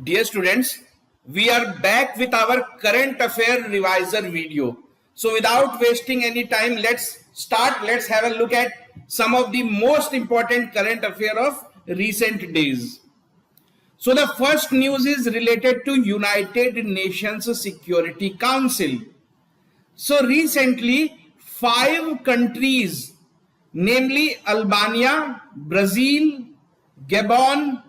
Dear students, we are back with our current affair reviser video. So without wasting any time, let's start. Let's have a look at some of the most important current affair of recent days. So the first news is related to United Nations Security Council. So recently, 5 countries, namely Albania, Brazil, Gabon,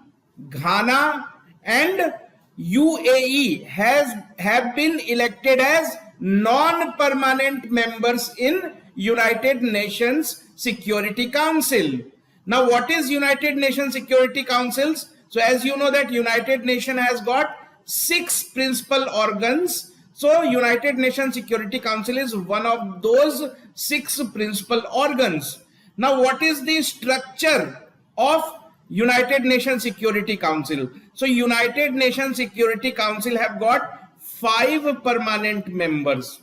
Ghana, and UAE have been elected as non-permanent members in United Nations Security Council. Now, what is United Nations Security Councils? So, as you know that United Nations has got 6 principal organs. So, United Nations Security Council is one of those 6 principal organs. Now, what is the structure of United Nations Security Council? So United Nations Security Council have got 5 permanent members.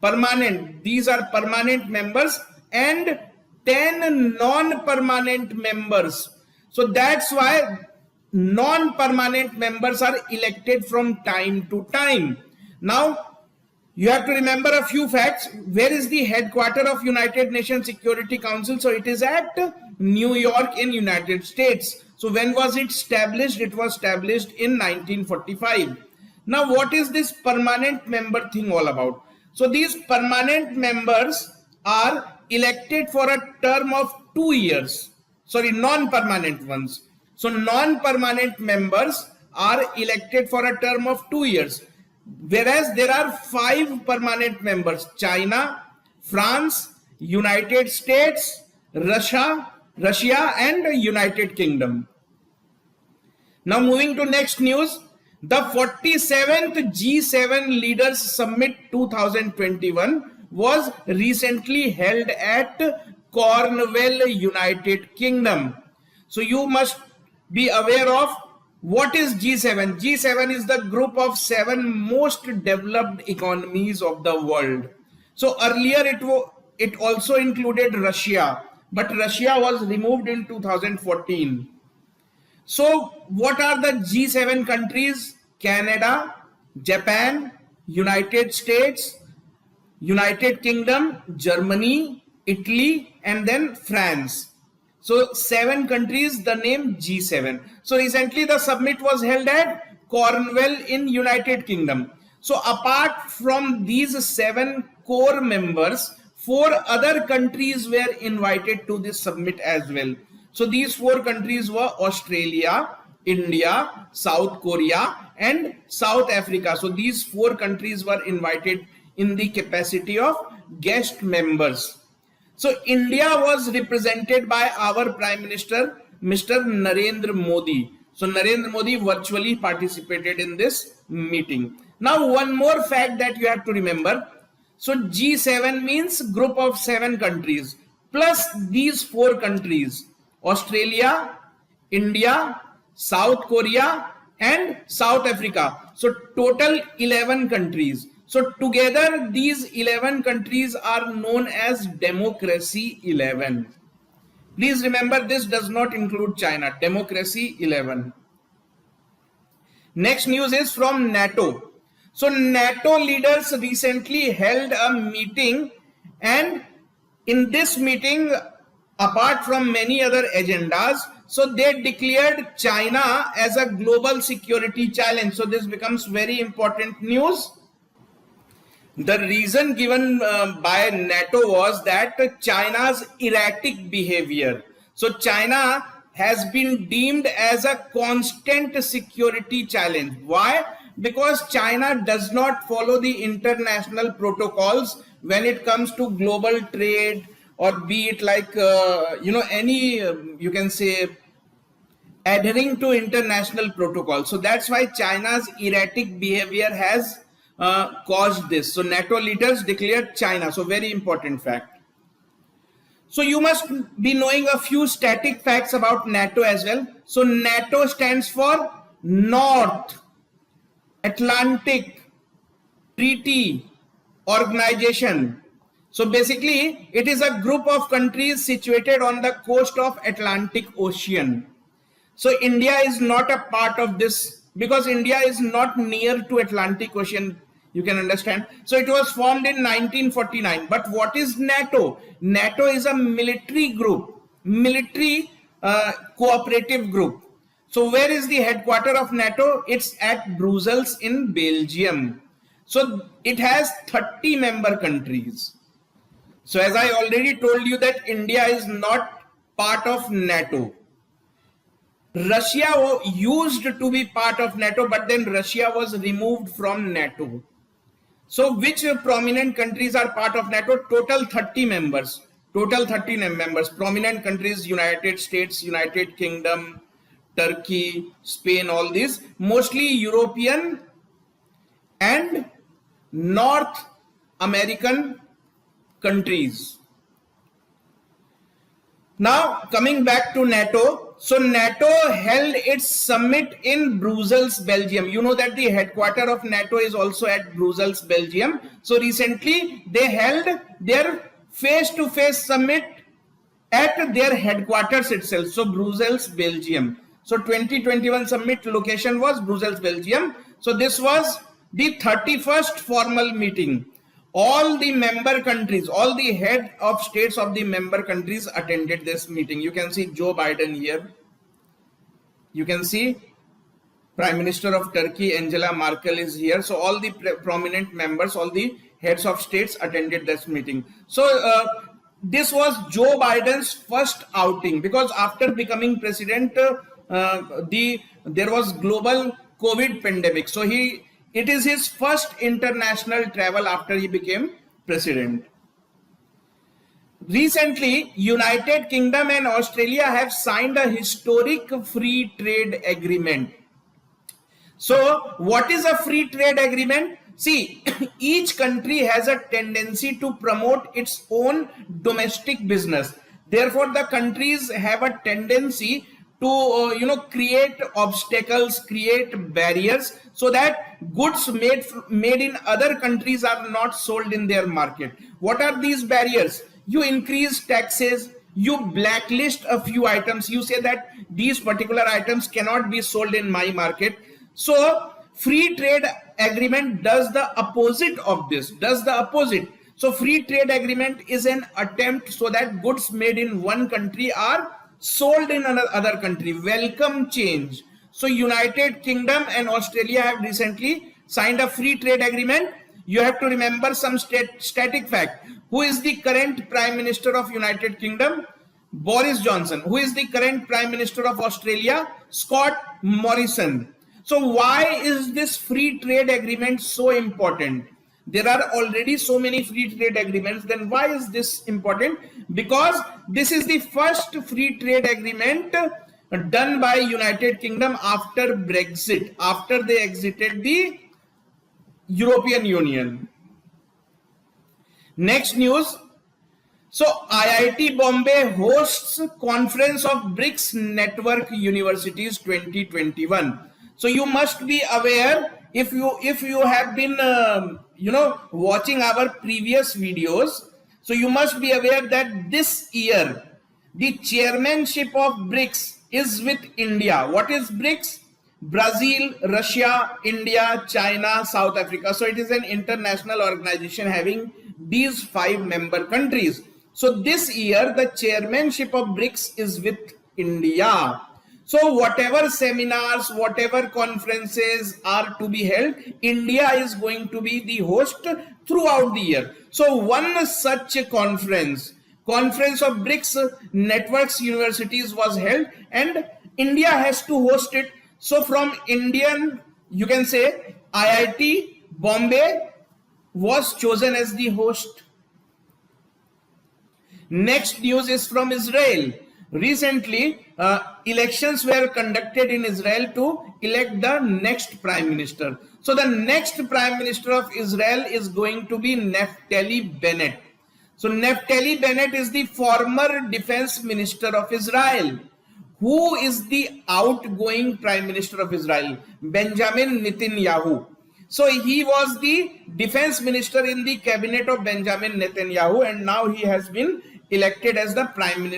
Permanent, these are permanent members, and 10 non-permanent members. So that's why non-permanent members are elected from time to time. Now you have to remember a few facts. Where is the headquarters of United Nations Security Council? So it is at New York in United States. So when was it established? It was established in 1945. Now what is this permanent member thing all about? So these permanent members are elected for a term of 2 years. Sorry, non-permanent ones. So non-permanent members are elected for a term of 2 years. Whereas there are 5 permanent members: China, France, United States, Russia and United Kingdom. Now moving to next news, the 47th G7 Leaders Summit 2021 was recently held at Cornwall, United Kingdom. So you must be aware of what is G7. G7 is the group of 7 most developed economies of the world. So earlier it also included Russia, but Russia was removed in 2014. So what are the G7 countries? Canada, Japan, United States, United Kingdom, Germany, Italy, and then France. So 7 countries, the name G7. So recently the summit was held at Cornwall in United Kingdom. So apart from these 7 core members, 4 other countries were invited to this summit as well. So these 4 countries were Australia, India, South Korea and South Africa. So these 4 countries were invited in the capacity of guest members. So India was represented by our Prime Minister, Mr. Narendra Modi. So Narendra Modi virtually participated in this meeting. Now one more fact that you have to remember. So G7 means group of 7 countries plus these 4 countries: Australia, India, South Korea and South Africa. So total 11 countries. So together these 11 countries are known as Democracy 11. Please remember, this does not include China. Democracy 11. Next news is from NATO. So NATO leaders recently held a meeting, and in this meeting, apart from many other agendas, so they declared China as a global security challenge. So this becomes very important news. The reason given by NATO was that China's erratic behavior. So China has been deemed as a constant security challenge. Why? Because China does not follow the international protocols when it comes to global trade, or be it like any you can say adhering to international protocol. So that's why China's erratic behavior has caused this. So NATO leaders declared China. So very important fact. So you must be knowing a few static facts about NATO as well. So NATO stands for North Atlantic Treaty Organization. So basically it is a group of countries situated on the coast of Atlantic Ocean. So India is not a part of this because India is not near to Atlantic Ocean, you can understand. So it was formed in 1949. But what is NATO? NATO is a military group, military cooperative group. So where is the headquarters of NATO? It's at Brussels in Belgium. So it has 30 member countries. So as I already told you that India is not part of NATO. Russia used to be part of NATO, but then Russia was removed from NATO. So which prominent countries are part of NATO? Total 30 members. Total 30 members. Prominent countries: United States, United Kingdom, Turkey, Spain, all these. Mostly European and North American countries. Now coming back to NATO. So NATO held its summit in Brussels, Belgium. You know that the headquarters of NATO is also at Brussels, Belgium. So recently they held their face-to-face summit at their headquarters itself. So Brussels, Belgium. So 2021 summit location was Brussels, Belgium. So this was the 31st formal meeting. All the member countries, all the head of states of the member countries attended this meeting. You can see Joe Biden here. You can see Prime Minister of Turkey, Angela Merkel, is here. So all the prominent members, all the heads of states attended this meeting. So this was Joe Biden's first outing, because after becoming president, there was global COVID pandemic. So it is his first international travel after he became president. Recently, United Kingdom and Australia have signed a historic free trade agreement. So what is a free trade agreement? See, each country has a tendency to promote its own domestic business. Therefore, the countries have a tendency to create obstacles, create barriers, so that goods made in other countries are not sold in their market. What are these barriers? You increase taxes, you blacklist a few items, you say that these particular items cannot be sold in my market. So free trade agreement does the opposite of this, does the opposite. So free trade agreement is an attempt so that goods made in one country are sold in another country. Welcome change. So United Kingdom and Australia have recently signed a free trade agreement. You have to remember some static fact. Who is the current Prime Minister of United Kingdom? Boris Johnson. Who is the current Prime Minister of Australia? Scott Morrison. So why is this free trade agreement so important? There are already so many free trade agreements. Then why is this important? Because this is the first free trade agreement done by United Kingdom after Brexit, after they exited the European Union. Next news. So IIT Bombay hosts Conference of BRICS Network Universities 2021. So you must be aware, if you have been watching our previous videos, so you must be aware that this year the chairmanship of BRICS is with India. What is BRICS? Brazil, Russia, India, China, South Africa. So it is an international organization having these 5 member countries. So this year the chairmanship of BRICS is with India. So whatever seminars, whatever conferences are to be held, India is going to be the host throughout the year. So one such conference of BRICS Networks Universities was held, and India has to host it. So from Indian, you can say IIT Bombay was chosen as the host. Next news is from Israel. Recently, elections were conducted in Israel to elect the next prime minister. So the next prime minister of Israel is going to be Naftali Bennett. So Naftali Bennett is the former defense minister of Israel. Who is the outgoing prime minister of Israel? Benjamin Netanyahu. So he was the defense minister in the cabinet of Benjamin Netanyahu, and now he has been elected as the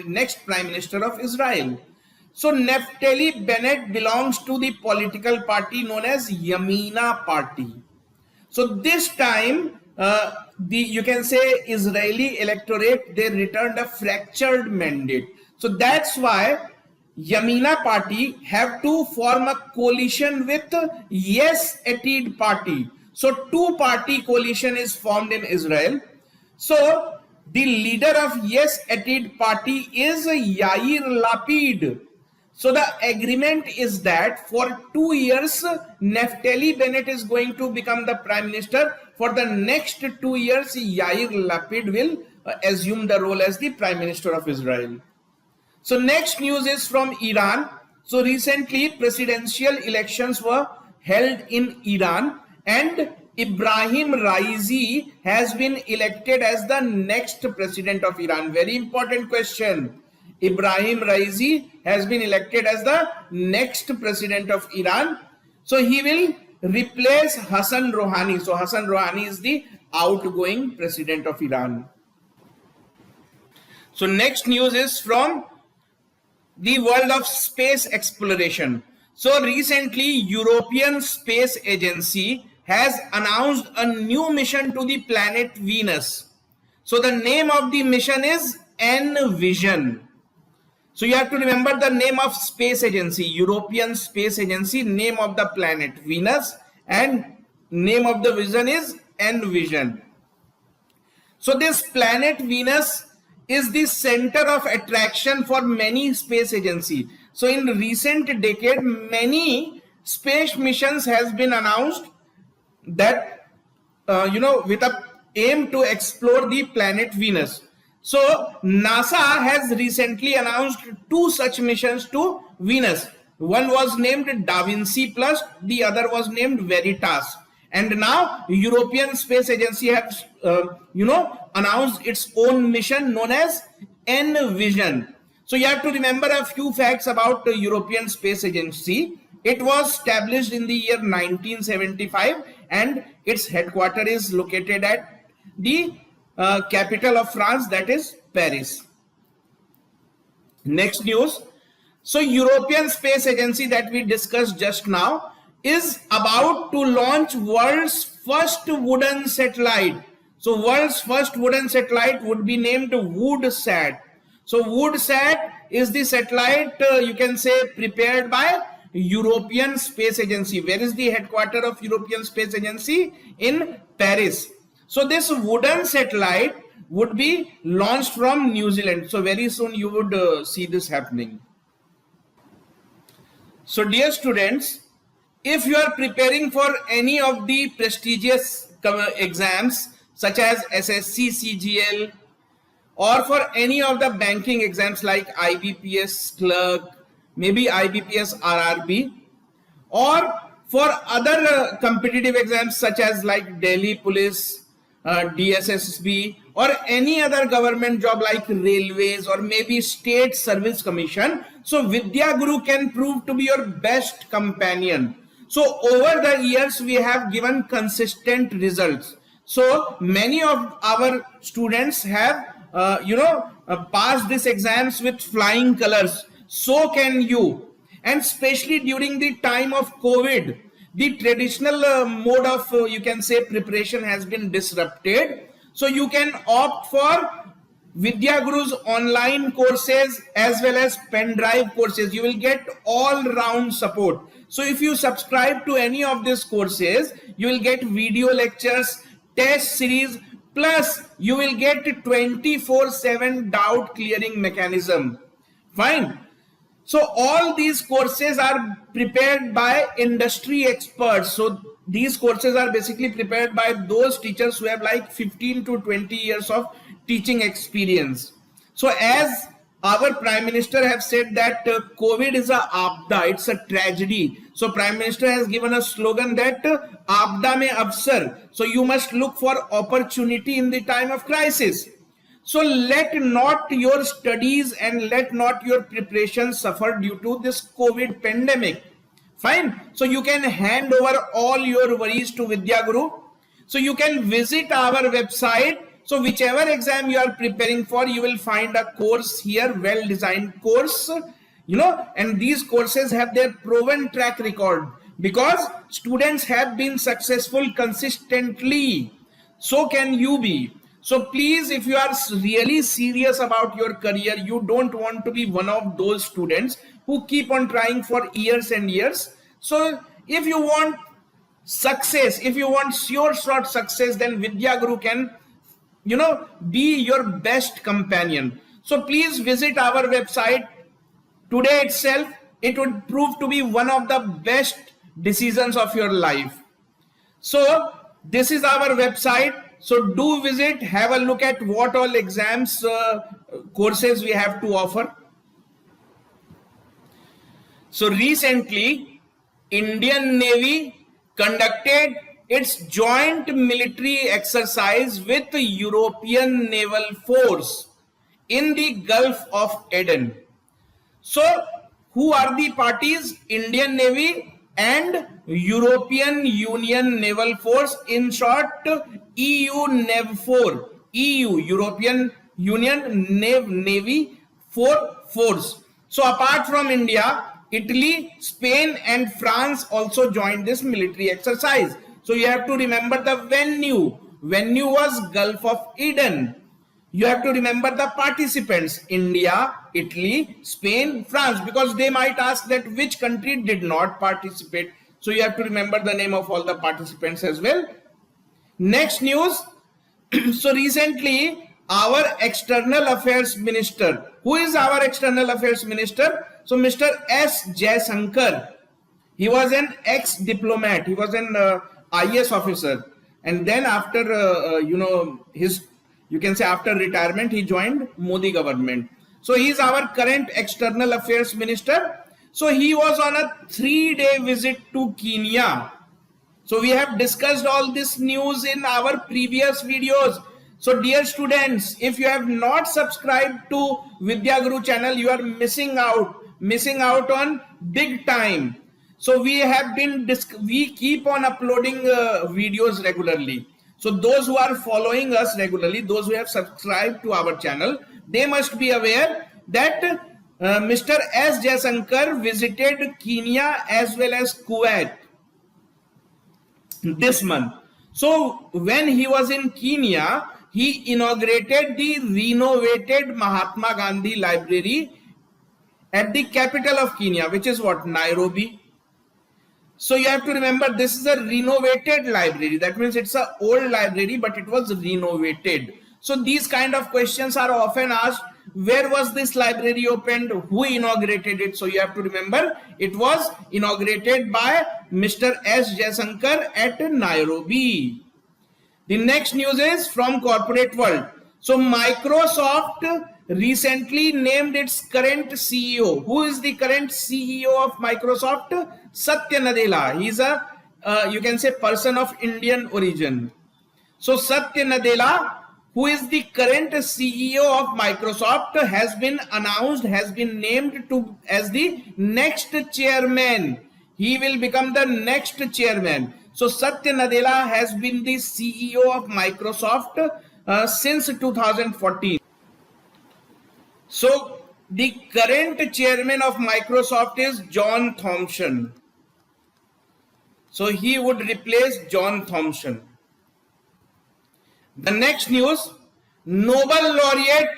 next prime minister of Israel. So Naftali Bennett belongs to the political party known as Yamina Party. So this time, you can say Israeli electorate, they returned a fractured mandate. So that's why Yamina Party have to form a coalition with Yes Atid Party. So two-party coalition is formed in Israel. So the leader of Yes Atid Party is Yair Lapid. So the agreement is that for 2 years, Naftali Bennett is going to become the prime minister. For the next 2 years, Yair Lapid will assume the role as the prime minister of Israel. So next news is from Iran. So recently, presidential elections were held in Iran, and Ibrahim Raisi has been elected as the next president of Iran. Very important question. Ibrahim Raisi has been elected as the next president of Iran. So he will replace Hassan Rouhani. So Hassan Rouhani is the outgoing president of Iran. So next news is from the world of space exploration. So recently, European Space Agency has announced a new mission to the planet Venus. So the name of the mission is Envision. So you have to remember the name of space agency, European Space Agency, name of the planet Venus, and name of the vision is Envision. So this planet Venus is the center of attraction for many space agencies. So in recent decade, many space missions has been announced that with a aim to explore the planet Venus. So NASA has recently announced 2 such missions to Venus. One was named Da Vinci Plus, the other was named Veritas. And now European Space Agency has announced its own mission known as Envision. So you have to remember a few facts about the European Space Agency. It was established in the year 1975 and its headquarters is located at the capital of France, that is Paris. Next news. So European Space Agency that we discussed just now is about to launch world's first wooden satellite. So world's first wooden satellite would be named WoodSat. So WoodSat is the satellite you can say prepared by European Space Agency. Where is the headquarters of European Space Agency? In Paris. So this wooden satellite would be launched from New Zealand. So very soon you would see this happening. So dear students, if you are preparing for any of the prestigious exams such as SSC, CGL, or for any of the banking exams like IBPS clerk, maybe IBPS RRB, or for other competitive exams such as like Delhi Police, DSSB, or any other government job like railways or maybe state service commission, so Vidya Guru can prove to be your best companion. So over the years we have given consistent results. So many of our students have passed these exams with flying colors. So can you. And especially during the time of COVID, the traditional mode of you can say preparation has been disrupted. So you can opt for Vidya Guru's online courses as well as pen drive courses. You will get all round support. So if you subscribe to any of these courses, you will get video lectures, test series, plus you will get 24/7 doubt clearing mechanism. Fine. So all these courses are prepared by industry experts. So these courses are basically prepared by those teachers who have like 15 to 20 years of teaching experience. So as our Prime Minister have said that COVID is a Aapda, it's a tragedy. So Prime Minister has given a slogan that Aapda mein avsar. So you must look for opportunity in the time of crisis. So let not your studies and let not your preparation suffer due to this COVID pandemic. Fine. So you can hand over all your worries to Vidya Guru. So you can visit our website. So whichever exam you are preparing for, you will find a course here, well-designed course. and these courses have their proven track record because students have been successful consistently. So can you be. So please, if you are really serious about your career, you don't want to be one of those students who keep on trying for years and years. So if you want success, if you want sure shot success, then Vidya Guru can be your best companion. So please visit our website today itself. It would prove to be one of the best decisions of your life. So this is our website. So do visit, have a look at what all exams courses we have to offer. So recently, Indian Navy conducted its joint military exercise with the European Naval Force in the Gulf of Aden. So who are the parties? Indian Navy and European Union Naval Force, in short EU NAVFOR, EU European Union Navy Force. So apart from India, Italy, Spain and France also joined this military exercise. So you have to remember the venue. Venue was Gulf of Aden. You have to remember the participants: India, Italy, Spain, France, because they might ask that which country did not participate. So you have to remember the name of all the participants as well. Next news. So recently, our External Affairs Minister, who is our External Affairs Minister? So Mr. S. Jaishankar, he was an ex-diplomat, he was an IS officer, and then after you can say after retirement, he joined Modi government. So he is our current External Affairs Minister. So he was on a 3-day visit to Kenya. So we have discussed all this news in our previous videos. So dear students, if you have not subscribed to Vidya Guru channel, you are missing out on big time. So we keep on uploading videos regularly. So those who are following us regularly, those who have subscribed to our channel, they must be aware that Mr. S. Jaishankar visited Kenya as well as Kuwait this month. So when he was in Kenya, he inaugurated the renovated Mahatma Gandhi Library at the capital of Kenya, which is what? Nairobi. So you have to remember, this is a renovated library. That means it's an old library, but it was renovated. So these kind of questions are often asked. Where was this library opened? Who inaugurated it? So you have to remember, it was inaugurated by Mr. S. Jaishankar at Nairobi. The next news is from corporate world. So Microsoft recently named its current CEO. Who is the current CEO of Microsoft? Satya Nadella. He is a you can say person of Indian origin. So Satya Nadella, who is the current CEO of Microsoft, has been announced, has been named as the next chairman. He will become the next chairman. So Satya Nadella has been the CEO of Microsoft since 2014. So the current chairman of Microsoft is John Thompson. So he would replace John Thompson. The next news, Nobel laureate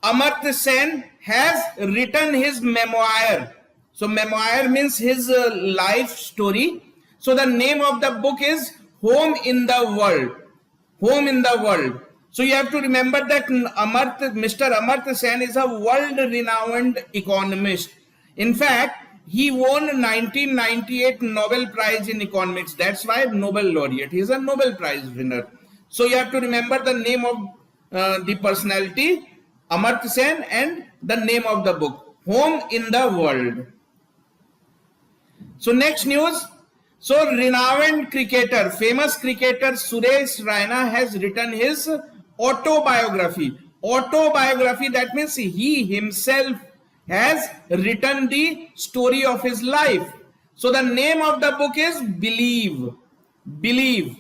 Amartya Sen has written his memoir. So memoir means his life story. So the name of the book is Home in the World. Home in the World. So you have to remember that Mr. Amartya Sen is a world-renowned economist. In fact, he won 1998 Nobel Prize in Economics. That's why Nobel laureate. He is a Nobel Prize winner. So you have to remember the name of the personality, Amartya Sen, and the name of the book, Home in the World. So next news. So renowned cricketer, famous cricketer Suresh Raina has written his autobiography. Autobiography, that means he himself has written the story of his life. So the name of the book is Believe. Believe.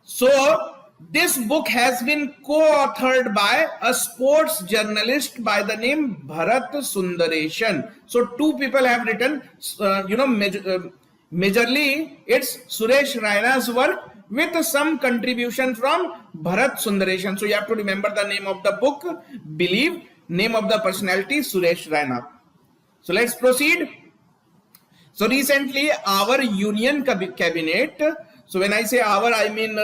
So This book has been co-authored by a sports journalist by the name Bharat Sundaresan. So two people have written, majorly it's Suresh Raina's work with some contribution from Bharat Sundaresan. So you have to remember the name of the book, Believe, name of the personality, Suresh Raina. So let's proceed. So recently our union cabinet, so when I say our, I mean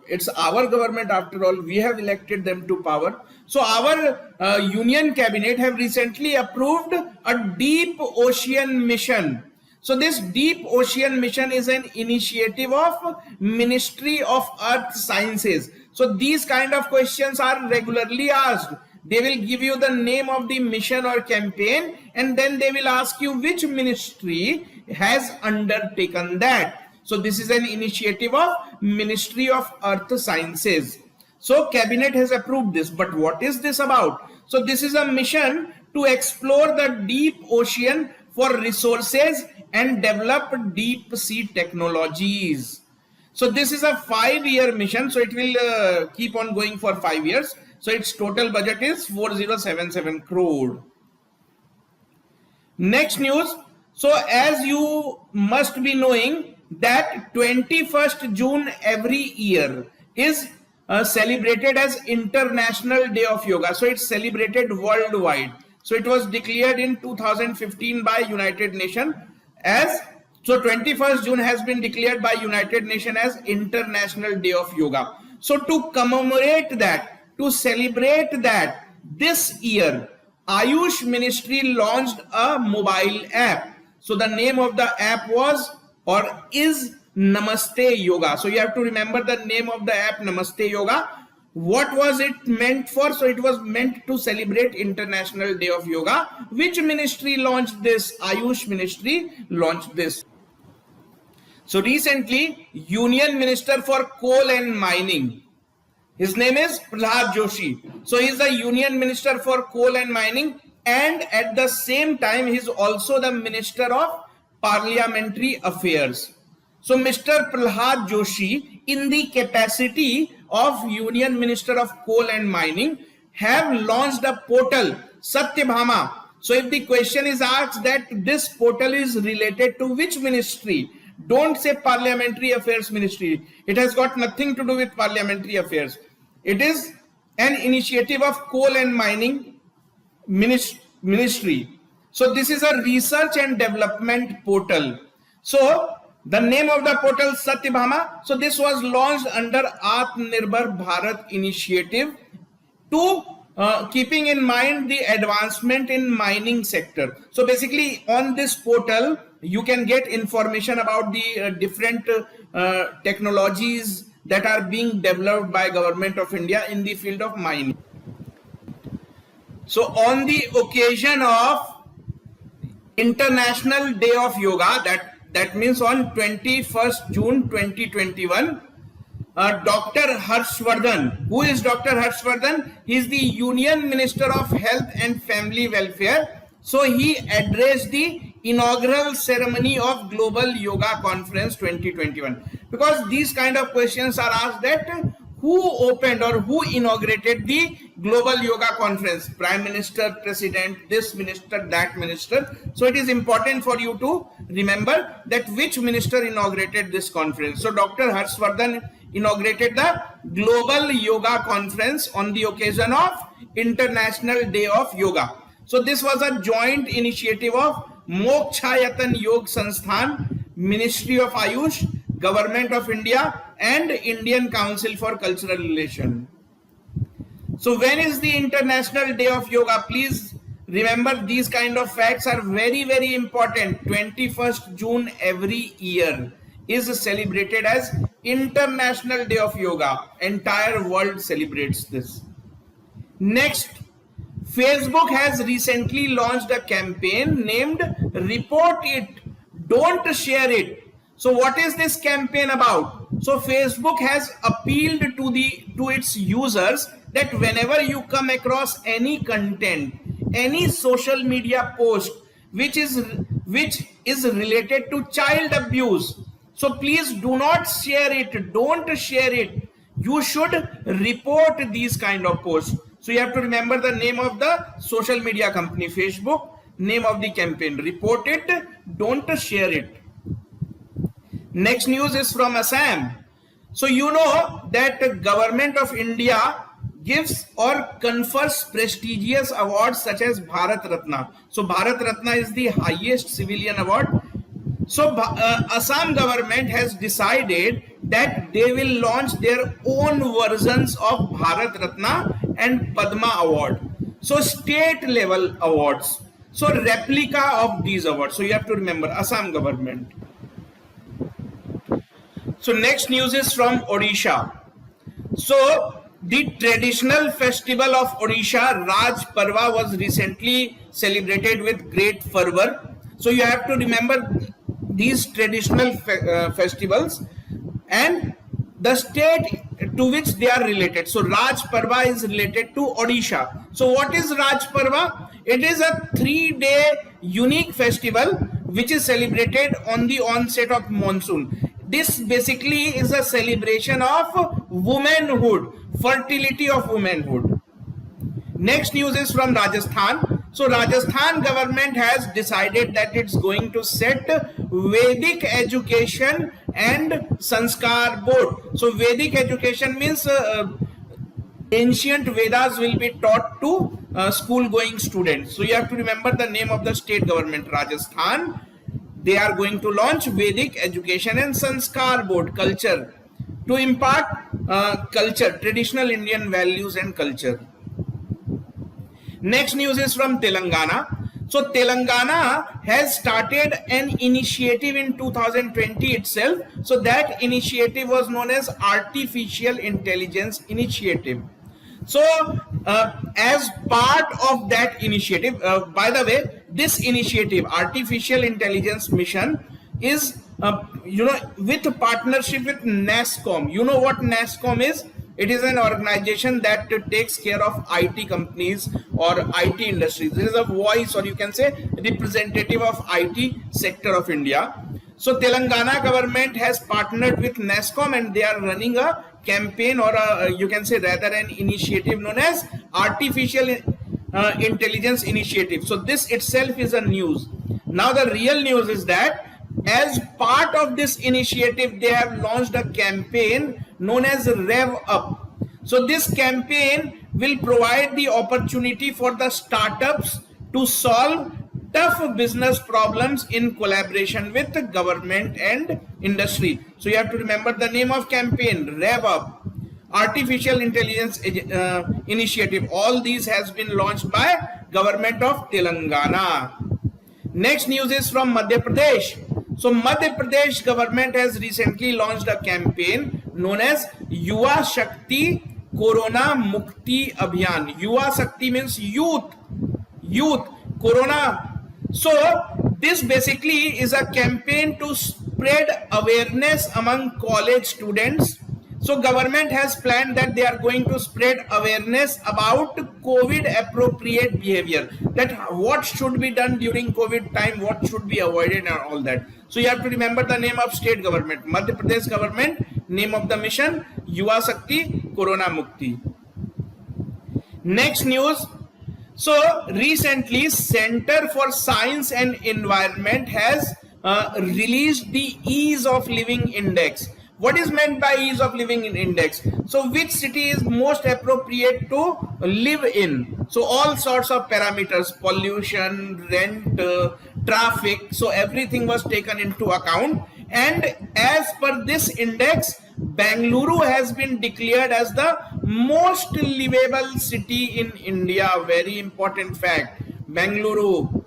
it's our government after all, we have elected them to power. So our union cabinet have recently approved a deep ocean mission. So this deep ocean mission is an initiative of Ministry of Earth Sciences. So these kind of questions are regularly asked. They will give you the name of the mission or campaign, and then they will ask you which ministry has undertaken that. So this is an initiative of Ministry of Earth Sciences. So cabinet has approved this, but what is this about? So this is a mission to explore the deep ocean for resources and develop deep sea technologies. So this is a 5-year mission, so it will keep on going for 5 years. So its total budget is 4077 crore. Next news. So as you must be knowing that 21st June every year is celebrated as International Day of Yoga. So it's celebrated worldwide. So it was declared in 2015 by United Nations as, so 21st June has been declared by United Nations as International Day of Yoga. So to commemorate that, to celebrate that, this year Ayush Ministry launched a mobile app. So the name of the app was or is Namaste Yoga. So you have to remember the name of the app, Namaste Yoga. What was it meant for? So it was meant to celebrate International Day of Yoga. Which ministry launched this? Ayush Ministry launched this. So recently, Union Minister for Coal and Mining, his name is Prahlad Joshi. So he is the Union Minister for Coal and Mining, and at the same time he is also the Minister of Parliamentary Affairs. So Mr. Prahlad Joshi, in the capacity of Union Minister of Coal and Mining, have launched a portal, Satyabhama. So if the question is asked that this portal is related to which ministry, don't say Parliamentary Affairs Ministry. It has got nothing to do with Parliamentary Affairs. It is an initiative of Coal and Mining Ministry. So this is a research and development portal. So the name of the portal, Satyabhama. So this was launched under Atmanirbhar Bharat initiative to keeping in mind the advancement in mining sector. So basically on this portal you can get information about the different technologies that are being developed by Government of India in the field of mining. So on the occasion of International Day of Yoga, that means on 21st June 2021, Dr. Harshvardhan. Who is Dr. Harshvardhan? He is the Union Minister of Health and Family Welfare. So he addressed the inaugural ceremony of Global Yoga Conference 2021. Because these kind of questions are asked that who opened or who inaugurated the Global Yoga Conference? Prime Minister, President, this minister, that minister. So it is important for you to remember that which minister inaugurated this conference. So Dr. Harshvardhan inaugurated the Global Yoga Conference on the occasion of International Day of Yoga. So this was a joint initiative of Mokshayatan Yog Sansthan, Ministry of Ayush, Government of India and Indian Council for Cultural Relations. So when is the International Day of Yoga? Please remember these kind of facts are very, very important. 21st June every year is celebrated as International Day of Yoga. Entire world celebrates this. Next, Facebook has recently launched a campaign named Report It, Don't Share It. So what is this campaign about? So Facebook has appealed to its users that whenever you come across any content, any social media post which is related to child abuse, so please do not share it, don't share it. You should report these kind of posts. So you have to remember the name of the social media company, Facebook, name of the campaign. Report it, don't share it. Next news is from Assam. So you know that the government of India gives or confers prestigious awards such as Bharat Ratna. So Bharat Ratna is the highest civilian award. So Assam government has decided that they will launch their own versions of Bharat Ratna and Padma Award. So state level awards. So replica of these awards. So you have to remember Assam government. So next news is from Odisha. So the traditional festival of Odisha, Raj Parva, was recently celebrated with great fervor. So you have to remember these traditional festivals and the state to which they are related. So Raj Parva is related to Odisha. So what is Raj Parva? It is a 3-day unique festival which is celebrated on the onset of monsoon. This basically is a celebration of womanhood, fertility of womanhood. Next news is from Rajasthan. So Rajasthan government has decided that it's going to set Vedic education and Sanskar board. So Vedic education means ancient Vedas will be taught to school going students. So you have to remember the name of the state government, Rajasthan. They are going to launch Vedic education and Sanskar board, culture, to impart culture, traditional Indian values and culture. Next news is from Telangana. So Telangana has started an initiative in 2020 itself. So that initiative was known as Artificial Intelligence Initiative. So as part of that initiative, by the way, this initiative, Artificial Intelligence Mission, is with partnership with NASSCOM. You know what NASSCOM is? It is an organization that takes care of IT companies or IT industries. It is a voice, or you can say representative of IT sector of India. So Telangana government has partnered with NASSCOM and they are running a campaign, or you can say rather an initiative known as Artificial Intelligence Initiative. So this itself is a news. Now the real news is that as part of this initiative, they have launched a campaign known as Rev Up. So this campaign will provide the opportunity for the startups to solve tough business problems in collaboration with the government and industry. So you have to remember the name of campaign, Rev Up, Artificial Intelligence Initiative. All these has been launched by government of Telangana. Next news is from Madhya Pradesh. So Madhya Pradesh government has recently launched a campaign known as Yuva Shakti Corona Mukti Abhiyan. Yuva Shakti means youth, Corona. So this basically is a campaign to spread awareness among college students. So government has planned that they are going to spread awareness about COVID appropriate behavior, that what should be done during COVID time, what should be avoided and all that. So you have to remember the name of state government, Madhya Pradesh government, name of the mission, Yuva Shakti Corona Mukti. Next news. So recently Center for Science and Environment has released the Ease of Living Index. What is meant by ease of living in index? So which city is most appropriate to live in? So all sorts of parameters, pollution, rent, traffic, so everything was taken into account. And as per this index, Bengaluru has been declared as the most livable city in India. Very important fact, Bengaluru.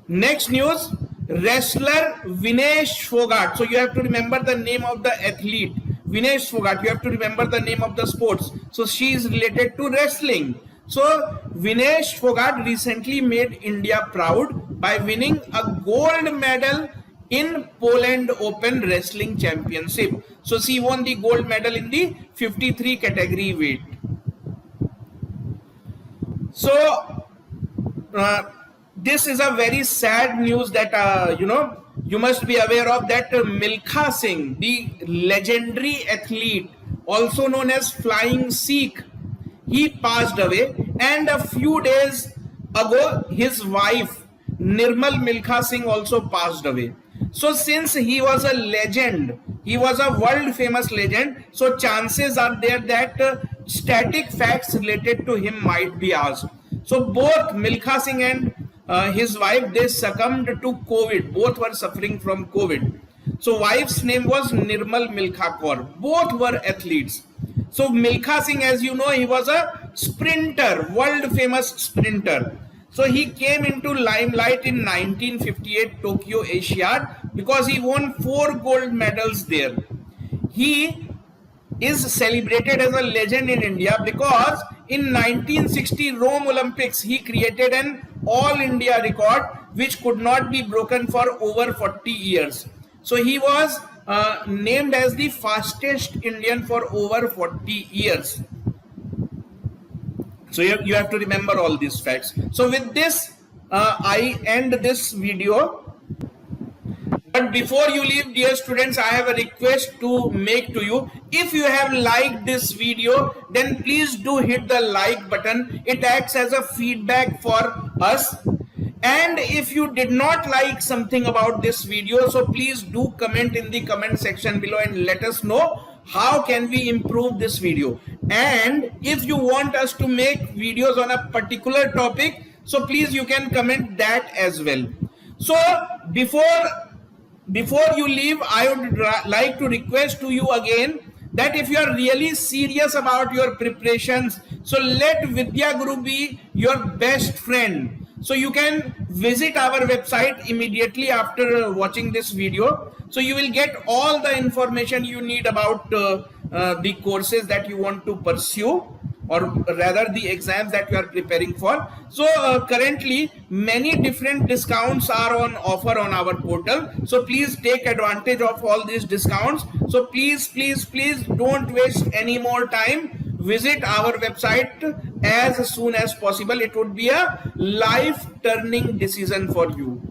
Next news. Wrestler Vinesh Fogart. So you have to remember the name of the athlete, Vinesh Fogart. You have to remember the name of the sports. So she is related to wrestling. So Vinesh Fogart recently made India proud by winning a gold medal in Poland Open Wrestling Championship. So she won the gold medal in the 53 category weight. So this is a very sad news that you must be aware of that Milkha Singh, the legendary athlete, also known as Flying Sikh, he passed away. And a few days ago, his wife Nirmal Milkha Singh also passed away. So since he was a legend, he was a world famous legend, so chances are there that static facts related to him might be asked. So both Milkha Singh and his wife, they succumbed to COVID. Both were suffering from COVID. So wife's name was Nirmal Milkha Kaur. Both were athletes. So Milkha Singh, as you know, he was a sprinter, world famous sprinter. So he came into limelight in 1958 Tokyo Asiad because he won 4 gold medals there. He is celebrated as a legend in India because in 1960 Rome Olympics he created an all India record which could not be broken for over 40 years. So he was named as the fastest Indian for over 40 years. So you have to remember all these facts. So with this, I end this video. But before you leave, dear students, I have a request to make to you. If you have liked this video, then please do hit the like button. It acts as a feedback for us. And if you did not like something about this video, so please do comment in the comment section below and let us know how can we improve this video. And if you want us to make videos on a particular topic, so please you can comment that as well. So before you leave, I would like to request to you again that if you are really serious about your preparations, so let Vidya Guru be your best friend. So you can visit our website immediately after watching this video. So you will get all the information you need about the courses that you want to pursue, or rather the exams that you are preparing for. So currently many different discounts are on offer on our portal. So please take advantage of all these discounts. So please don't waste any more time. Visit our website as soon as possible. It would be a life-turning decision for you.